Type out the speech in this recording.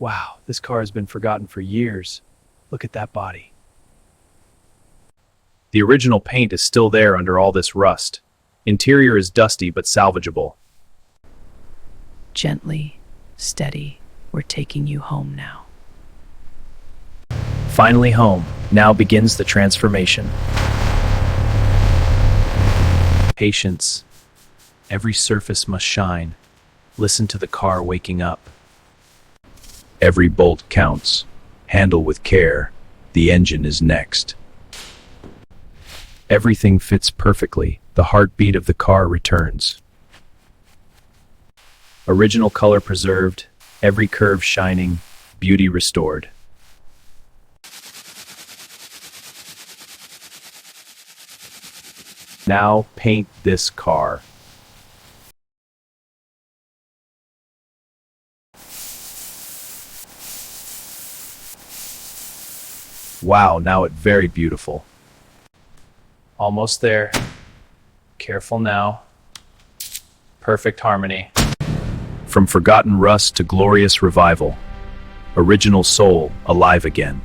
Wow, this car has been forgotten for years. Look at that body. The original paint is still there under all this rust. Interior is dusty but salvageable. Gently, steady, we're taking you home now. Finally home. Now begins the transformation. Patience. Every surface must shine. Listen to the car waking up. Every bolt counts. Handle with care. The engine is next. Everything fits perfectly. The heartbeat of the car returns. Original color preserved. Every curve shining. Beauty restored. Now paint this car. Wow, now it's very beautiful. Almost there. Careful now. Perfect harmony. From forgotten rust to glorious revival. Original soul alive again.